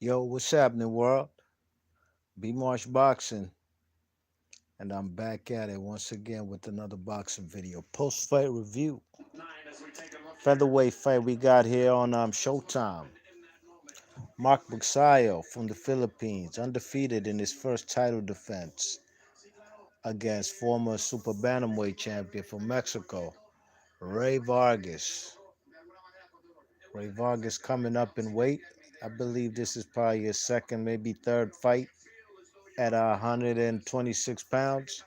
Yo, what's happening, world? B Marsh Boxing, and I'm back at it once again with another boxing video. Post fight review. Featherweight fight we got here on Showtime. Mark Magsayo from the Philippines, undefeated in his first title defense against former super bantamweight champion from Mexico, Ray Vargas. Ray Vargas coming up in weight. I believe this is probably his second, maybe third fight at 126 pounds.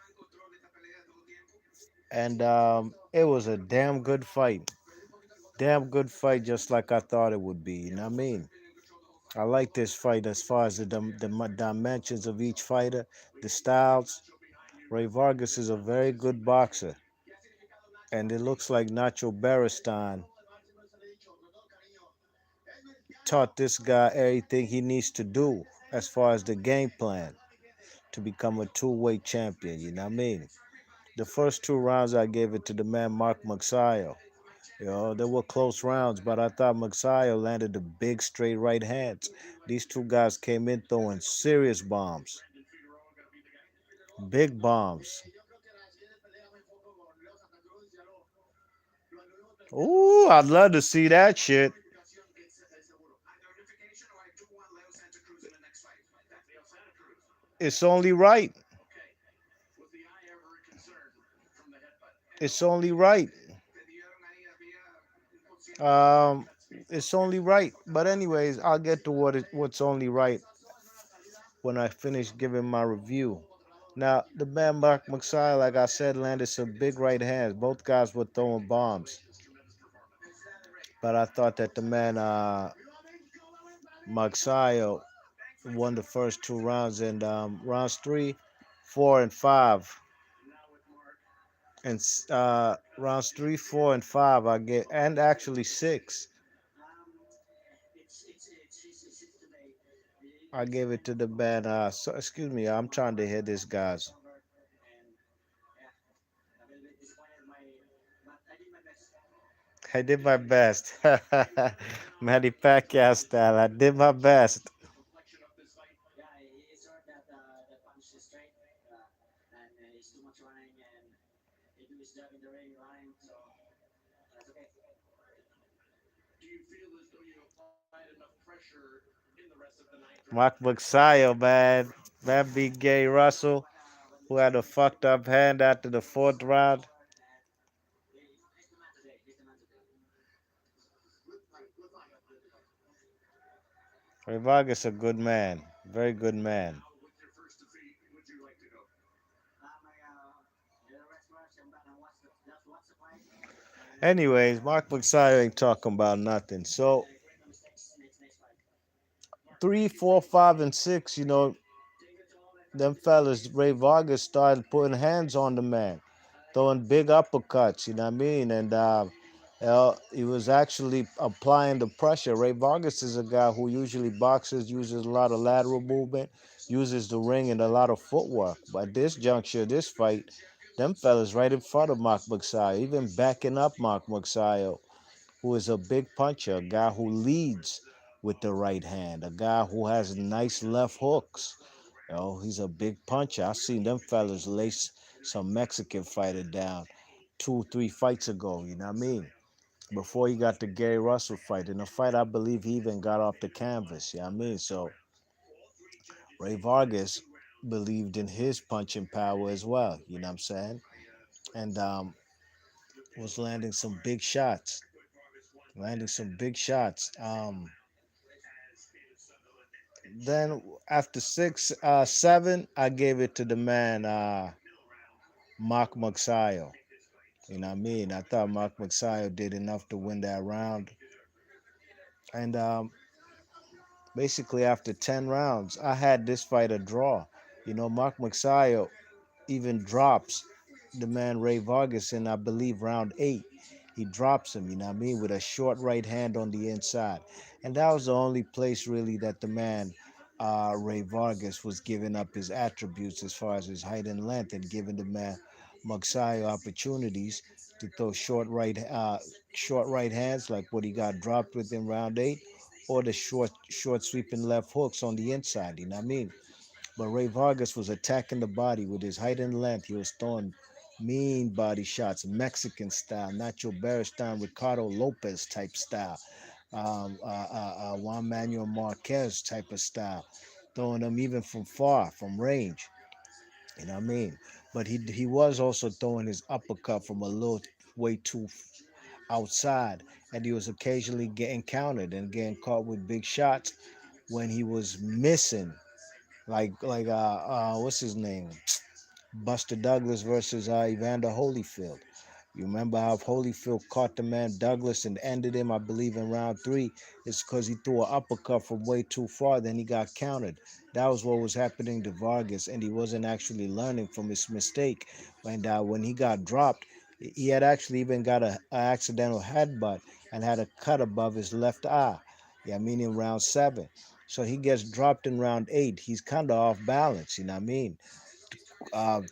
And it was a damn good fight. Damn good fight, just like I thought it would be. You know what I mean? I like this fight as far as the dimensions of each fighter, the styles. Ray Vargas is a very good boxer, and it looks like Nacho Beristain taught this guy everything he needs to do as far as the game plan to become a two-weight champion. You know what I mean? The first two rounds, I gave it to the man Mark Magsayo. They were close rounds, but I thought Magsayo landed the big straight right hands. These two guys came in throwing serious bombs, big bombs. Ooh, I'd love to see that shit. It's only right. It's only right. Um, it's only right. But anyways, I'll get to what's only right when I finish giving my review. Now, the man Mark Magsayo, like I said, landed some big right hands. Both guys were throwing bombs. But I thought that the man Magsayo won the first two rounds, and rounds 3, 4, and 5, and rounds 3, 4, and 5, I get, and actually 6, I gave it to the man. Excuse me, I'm trying to hit this guys. I did my best. Manny Pacquiao style. I did my best. Mark Magsayo, man. Man beat Gay Russell, who had a fucked up hand after the fourth round. Ray Vargas a good man. Very good man. Anyways, Mark Magsayo ain't talking about nothing. So 3, 4, 5, and 6, them fellas, Ray Vargas started putting hands on the man, throwing big uppercuts, you know what I mean? And he was actually applying the pressure. Ray Vargas is a guy who usually boxes, uses a lot of lateral movement, uses the ring and a lot of footwork. But this juncture, this fight, them fellas right in front of Mark Magsayo, even backing up Mark Magsayo, who is a big puncher, a guy who leads with the right hand, a guy who has nice left hooks. He's a big puncher. I seen them fellas lace some Mexican fighter down 2, 3 fights ago, you know what I mean? Before he got the Gary Russell fight. In a fight, I believe he even got off the canvas, you know what I mean? So Ray Vargas believed in his punching power as well, you know what I'm saying? And was landing some big shots. Landing some big shots. Then after 6, 7, I gave it to the man Mark Magsayo. You know what I mean? I thought Mark Magsayo did enough to win that round. And basically, after 10 rounds, I had this fight a draw. Mark Magsayo even drops the man Ray Vargas in, I believe, round 8. He drops him, you know what I mean, with a short right hand on the inside. And that was the only place, really, that the man Ray Vargas was giving up his attributes as far as his height and length, and giving the man Magsayo opportunities to throw short right hands like what he got dropped with in round 8, or the short sweeping left hooks on the inside. You know what I mean? But Ray Vargas was attacking the body with his height and length. He was throwing mean body shots, Mexican style, Nacho Beristain, Ricardo Lopez type style, Juan Manuel Marquez type of style, throwing them even from far, from range. You know what I mean? But he was also throwing his uppercut from a little way too outside, and he was occasionally getting countered and getting caught with big shots when he was missing. What's his name? Buster Douglas versus Evander Holyfield. You remember how Holyfield caught the man Douglas and ended him, I believe, in round three? It's because he threw an uppercut from way too far, then he got countered. That was what was happening to Vargas, and he wasn't actually learning from his mistake. And when he got dropped, he had actually even got a accidental headbutt and had a cut above his left eye. Yeah, I mean in round seven. So he gets dropped in round eight. He's kind of off balance, you know what I mean? uh,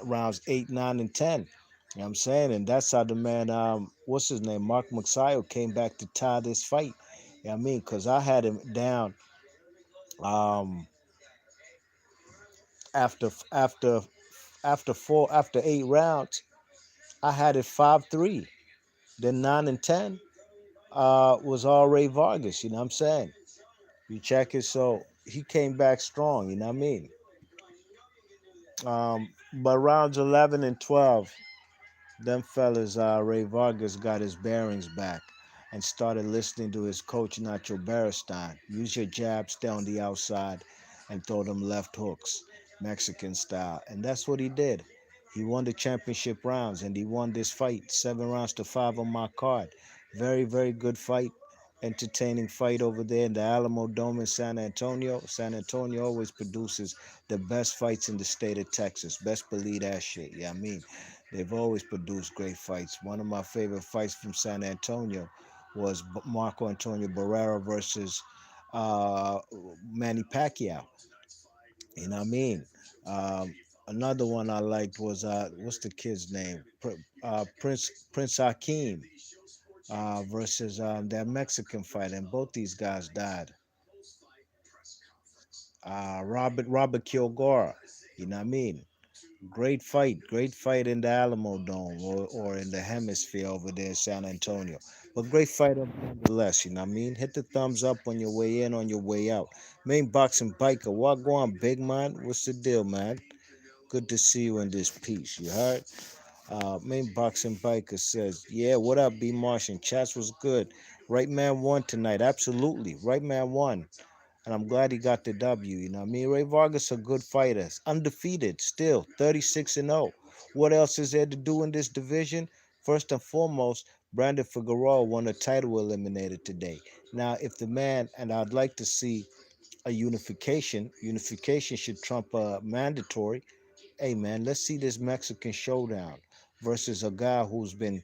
rounds 8, 9, and 10. You know what I'm saying? And that's how the man, what's his name, Mark Magsayo came back to tie this fight. You know what I mean? Because I had him down um, after after after 8 rounds. I had it 5-3. Then 9 and 10 was all Ray Vargas. You know what I'm saying? You check it. So he came back strong. You know what I mean? But rounds 11 and 12, them fellas, Ray Vargas got his bearings back and started listening to his coach, Nacho Beristain. Use your jab, stay on the outside, and throw them left hooks, Mexican style. And that's what he did. He won the championship rounds, and he won this fight 7 rounds to 5 on my card. Very, very good fight. Entertaining fight over there in the Alamo Dome in San Antonio. San Antonio always produces the best fights in the state of Texas. Best believe that shit. Yeah, I mean, they've always produced great fights. One of my favorite fights from San Antonio was Marco Antonio Barrera versus uh, Manny Pacquiao. You know what I mean? Um, Another one I liked was what's the kid's name? Prince Hakeem versus that Mexican fighter, and both these guys died. Robert Kilgore. You know what I mean? Great fight in the Alamo Dome or in the hemisphere over there in San Antonio. But great fight nonetheless, you know what I mean? Hit the thumbs up on your way in, on your way out. Main boxing biker, what go on, big man? What's the deal, man? Good to see you in this piece, you heard? Main boxing biker says, yeah, what up, B Martian? Chats was good. Right man won tonight, absolutely. Right man won and I'm glad he got the W. You know what I mean? Ray Vargas a good fighter, undefeated still, 36 and 0. What else is there to do in this division? First and foremost, Brandon Figueroa won a title eliminated today. Now, if the man, and I'd like to see a unification should trump a mandatory. Hey man, let's see this Mexican showdown versus a guy who's been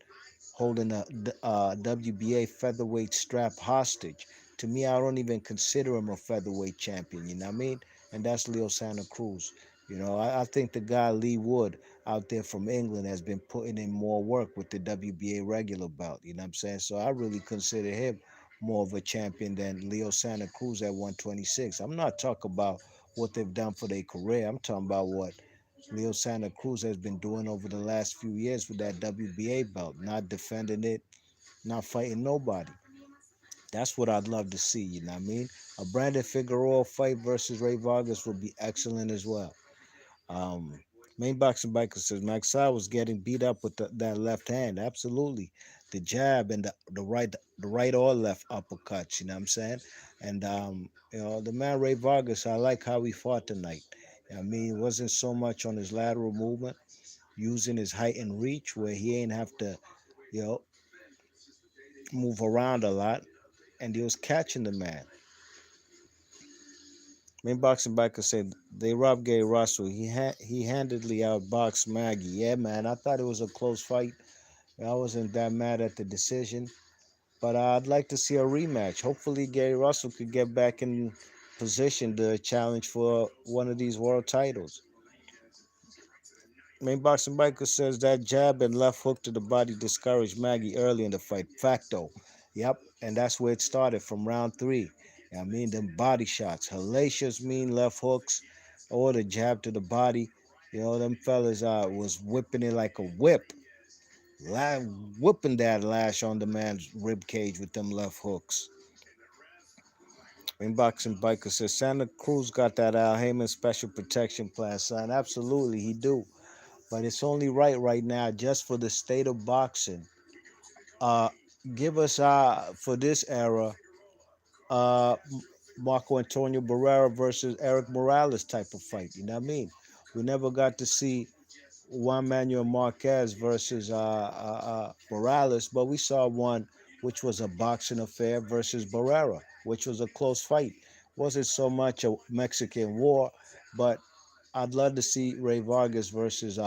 holding a WBA featherweight strap hostage. To me, I don't even consider him a featherweight champion. You know what I mean? And that's Leo Santa Cruz. I think the guy Lee Wood out there from England has been putting in more work with the WBA regular belt. You know what I'm saying? So I really consider him more of a champion than Leo Santa Cruz at 126. I'm not talking about what they've done for their career. I'm talking about what Leo Santa Cruz has been doing over the last few years with that WBA belt, not defending it, not fighting nobody. That's what I'd love to see, you know what I mean? A Brandon Figueroa fight versus Ray Vargas would be excellent as well. Um, Main boxing biker says Max was getting beat up with that left hand. Absolutely, the jab and the right or left uppercuts. You know what I'm saying? And the man Ray Vargas, I like how he fought tonight. I mean, it wasn't so much on his lateral movement, using his height and reach, where he ain't have to, you know, move around a lot, and he was catching the man. Main boxing biker said they robbed Gay Russell. He handedly outboxed Maggie. Yeah, man, I thought it was a close fight. I wasn't that mad at the decision, but I'd like to see a rematch. Hopefully, Gary Russell could get back in position to challenge for one of these world titles. Main boxing biker says that jab and left hook to the body discouraged Maggie early in the fight. Facto. Yep, and that's where it started from round three. I mean, them body shots, hellacious mean left hooks, or the jab to the body. Them fellas was whipping it like a whip, la- whipping that lash on the man's rib cage with them left hooks. Inboxing Biker says Santa Cruz got that Al Heyman special protection plan, son. Absolutely, he do. But it's only right now, just for the state of boxing. Uh, give us for this era, uh, Marco Antonio Barrera versus Eric Morales type of fight. You know what I mean? We never got to see Juan Manuel Marquez versus Morales, but we saw one which was a boxing affair versus Barrera, which was a close fight. Wasn't so much a Mexican war, but I'd love to see Ray Vargas versus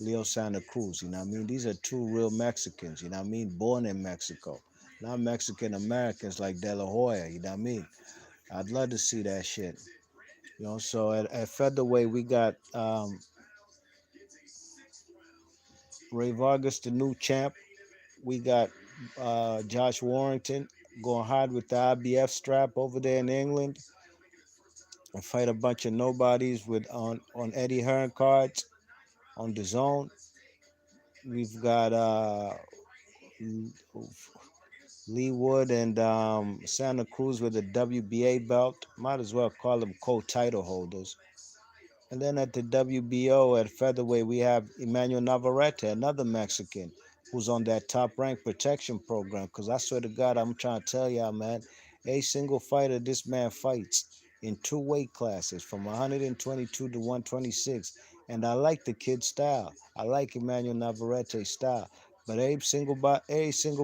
Leo Santa Cruz. You know what I mean? These are two real Mexicans. You know what I mean? Born in Mexico, not Mexican Americans like De La Hoya. You know what I mean? I'd love to see that shit. So at featherweight we got Ray Vargas, the new champ. We got Josh Warrington going hard with the IBF strap over there in England and fight a bunch of nobodies with on Eddie Hearn cards on the zone. We've got Lee Wood and Santa Cruz with the WBA belt. Might as well call them co-title holders. And then at the WBO at featherweight, we have Emmanuel Navarrete, another Mexican, who's on that top rank protection program. Because I swear to God, I'm trying to tell y'all, man, a single fighter this man fights in two weight classes from 122 to 126. And I like the kid's style. I like Emmanuel Navarrete's style. But every single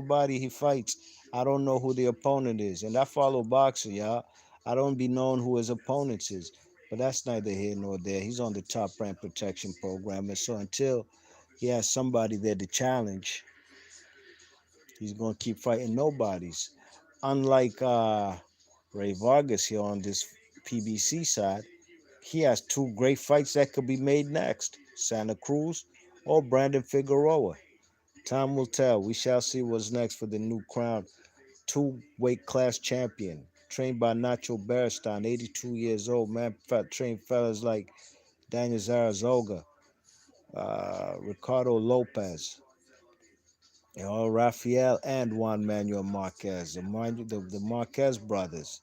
body he fights, I don't know who the opponent is. And I follow boxing, y'all. I don't be knowing who his opponents is. But that's neither here nor there. He's on the top rank protection program. And so until he has somebody there to challenge, he's going to keep fighting nobodies. Unlike Ray Vargas here on this PBC side, he has two great fights that could be made next: Santa Cruz or Brandon Figueroa. Time will tell. We shall see what's next for the new crown two weight class champion. Trained by Nacho Beristain, 82 years old, man. Trained fellas like Daniel Zaragoza, Ricardo Lopez, Rafael and Juan Manuel Marquez, the Marquez brothers.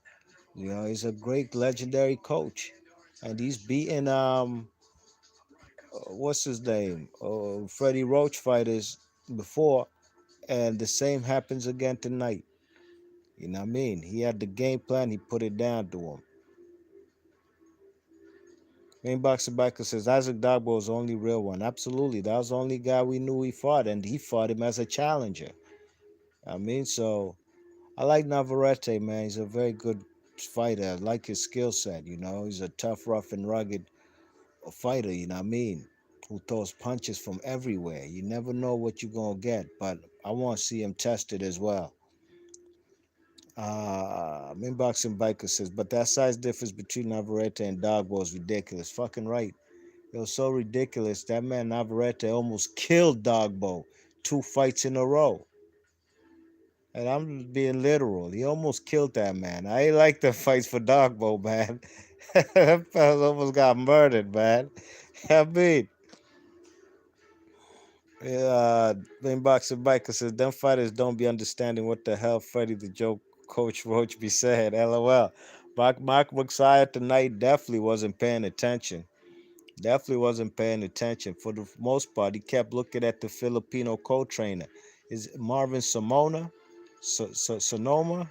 He's a great legendary coach. And he's beaten, what's his name? Freddie Roach fighters before. And the same happens again tonight. You know what I mean? He had the game plan, he put it down to him. Main Boxer Biker says Isaac Dogbo is the only real one. Absolutely. That was the only guy we knew he fought, and he fought him as a challenger. So I like Navarrete, man. He's a very good fighter. I like his skill set, He's a tough, rough, and rugged fighter, who throws punches from everywhere. You never know what you're going to get, but I want to see him tested as well. Main Boxing Biker says, but that size difference between Navarrete and Dogbo is ridiculous. Fucking right. It was so ridiculous. That man Navarrete almost killed Dogbo 2 fights in a row. And I'm being literal. He almost killed that man. I ain't like the fights for Dogbo, man. That fella almost got murdered, man. I mean, Inboxer Biker says, them fighters don't be understanding what the hell Freddie the Joke Coach Roach be saying. LOL. Mark Magsayo'S tonight definitely wasn't paying attention. Definitely wasn't paying attention. For the most part, he kept looking at the Filipino co-trainer. Is Marvin Simona? Sonoma?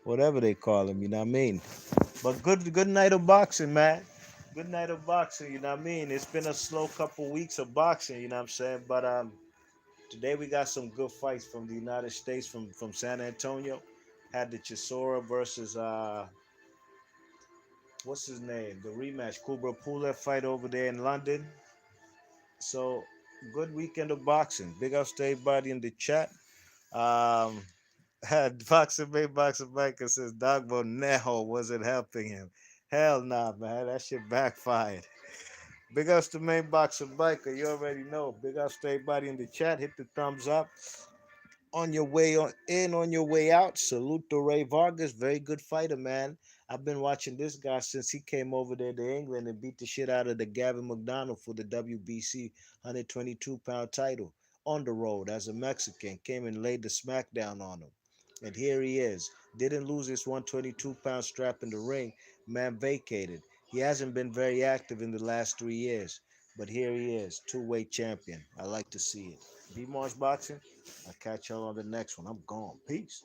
Whatever they call him, you know what I mean? But good night of boxing, man. Good night of boxing, you know what I mean? It's been a slow couple weeks of boxing, you know what I'm saying? But today we got some good fights from the United States, from San Antonio. Had the Chisora versus what's his name? The rematch, Kubra Pulev fight over there in London. So good weekend of boxing. Big ups to everybody in the chat. Um, Boxer Bay Boxer Biker says Dogbo Neho wasn't helping him. Hell nah, man. That shit backfired. Big ups to main Boxer Biker. You already know. Big ups to everybody in the chat. Hit the thumbs up. On your way on your way out, salute to Ray Vargas. Very good fighter, man. I've been watching this guy since he came over there to England and beat the shit out of the Gavin McDonald for the WBC 122-pound title on the road as a Mexican. Came and laid the smackdown on him. And here he is. Didn't lose his 122-pound strap in the ring. Man vacated. He hasn't been very active in the last 3 years. But here he is, two-weight champion. I like to see it. B Mars Boxing. I'll catch y'all on the next one. I'm gone. Peace.